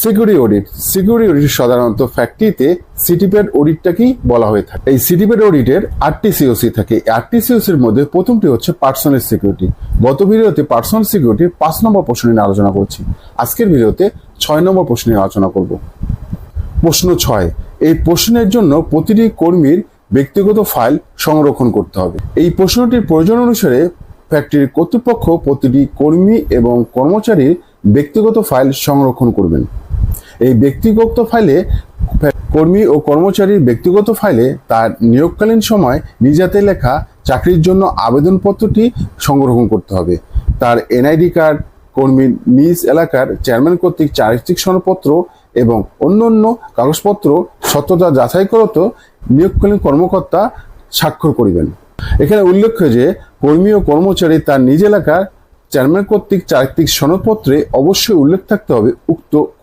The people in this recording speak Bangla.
সিকিউরিটি অডিট সাধারণত ফ্যাক্টরিতে সিটিপ্যাড অডিটটাকেই বলা হয়ে থাকে। এই সিটিপ্যাড অডিটের 8টি সিওসি থাকে। 8টি সিওসির মধ্যে প্রথমটি হচ্ছে পার্সোনাল সিকিউরিটি। গত ভিডিওতে পার্সোনাল সিকিউরিটির 5 নম্বর প্রশ্ন নিয়ে আলোচনা করছি। আজকের ভিডিওতে 6 নম্বর প্রশ্ন নিয়ে আলোচনা করব। প্রশ্ন 6, এই প্রশ্নের জন্য প্রতিটি কর্মীর ব্যক্তিগত ফাইল সংরক্ষণ করতে হবে। এই প্রশ্নটির প্রয়োজন অনুসারে ফ্যাক্টরির কর্তৃপক্ষ প্রতিটি কর্মী এবং কর্মচারীর ব্যক্তিগত ফাইল সংরক্ষণ করবেন। এই ব্যক্তিগত ফাইলে কর্মী ও কর্মচারীর ব্যক্তিগত ফাইলে তার নিয়োগকালীন সময় নিজ হাতে লেখা চাকরির জন্য আবেদনপত্রটি সংরক্ষণ করতে হবে। তার এনআইডি কার্ড, কর্মীর নিজ এলাকার চেয়ারম্যান কর্তৃক চারিত্রিক সনদপত্র এবং অন্যান্য কাগজপত্র সত্যতা যাচাই করতে নিয়োগকালীন কর্মকর্তা স্বাক্ষর করিবেন। এখানে উল্লেখ্য যে কর্মী ও কর্মচারী তার নিজ এলাকার চেয়ারম্যান কর্তৃক চারিত্রিক সনদপত্রে অবশ্যই উল্লেখ থাকতে হবে উক্ত